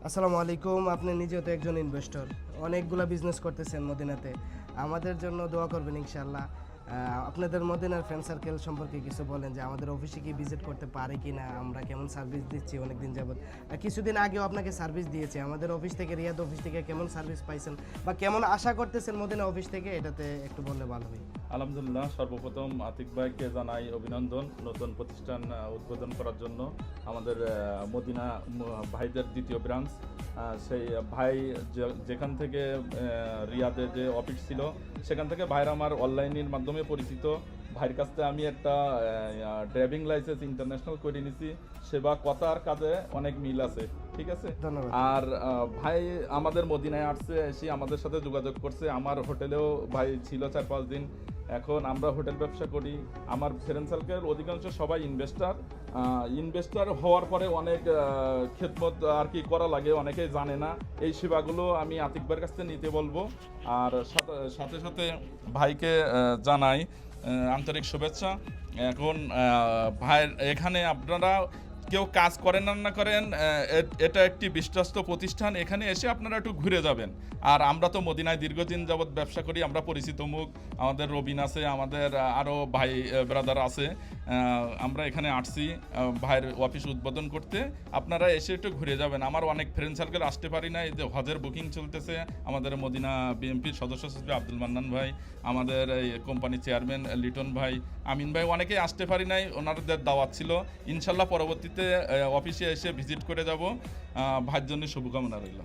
আসসালামু আলাইকুম। আপনি নিজেও তো একজন ইনভেস্টর, অনেকগুলা বিজনেস করতেছেন মদিনাতে। আমাদের জন্য দোয়া করবেন ইনশাআল্লাহ। আপনাদের মদিনার ফ্রেন্ড সার্কেল সম্পর্কে কিছু বলেন যে আমাদের অফিসে কি ভিজিট করতে পারে কি না, আমরা কেমন সার্ভিস দিচ্ছি অনেকদিন যাবত। কিছুদিন আগেও আপনাকে সার্ভিস দিয়েছে আমাদের অফিস থেকে, রিয়াদ অফিস থেকে কেমন সার্ভিস পাইছেন বা কেমন আশা করতেছেন মদিনা অফিস থেকে, এটাতে একটু বললে ভালো হয়। আলহামদুলিল্লাহ, সর্বপ্রথম আতিক ভাইকে জানাই অভিনন্দন নতুন প্রতিষ্ঠান উদ্বোধন করার জন্য। আমাদের মদিনা ভাইদের দ্বিতীয় ব্রাঞ্চ। সেই ভাই যেখান থেকে রিয়াদে যে অফিস ছিল সেখান থেকে ভাইরা আমার অনলাইনের মাধ্যমে পরিচিত। ভাইয়ের কাছ থেকে আমি একটা ড্রাইভিং লাইসেন্স ইন্টারন্যাশনাল করে নিছি। সেবা কথার কাজে অনেক মিল আছে, ঠিক আছে। ধন্যবাদ। আর ভাই আমাদের মদিনায় আসছে, এসে আমাদের সাথে যোগাযোগ করছে। আমার হোটেলেও ভাই ছিল 4-5 দিন। এখন আমরা হোটেল ব্যবসা করি। আমার ফ্রেন্ড সার্কেল অধিকাংশ সবাই ইনভেস্টার হওয়ার পরে অনেক খেদমত আর কি করা লাগে, অনেকেই জানে না। এই সেবাগুলো আমি আতিক ভাইয়ের কাছ থেকে নিতে বলবো। আর সাথে সাথে ভাইকে জানাই আন্তরিক শুভেচ্ছা। এখন ভাইয়ের এখানে আপনারা কেউ কাজ করেন না করেন, এটা একটি বিশ্বস্ত প্রতিষ্ঠান। এখানে এসে আপনারা একটু ঘুরে যাবেন। আর আমরা তো মদিনায় দীর্ঘদিন যাবৎ ব্যবসা করি, আমরা পরিচিত মুখ। আমাদের রবিন আছে, আমাদের আরও ভাই ব্রাদার আছে। আমরা এখানে আসছি ভাইয়ের অফিস উদ্বোধন করতে। আপনারা এসে একটু ঘুরে যাবেন। আমার অনেক ফ্রেন্ড সার্কেল আসতে পারি না, এই যে হজের বুকিং চলতেছে। আমাদের মদিনা বিএমপির সদস্য সচিব আব্দুল মান্নান ভাই, আমাদের এই কোম্পানির চেয়ারম্যান লিটন ভাই, আমিন ভাই, অনেকেই আসতে পারি নাই, ওনাদের দাওয়াত ছিল। ইনশাল্লাহ পরবর্তীতে অফিসে এসে ভিজিট করে যাব। ভাইয়ের জন্য শুভকামনা রইল।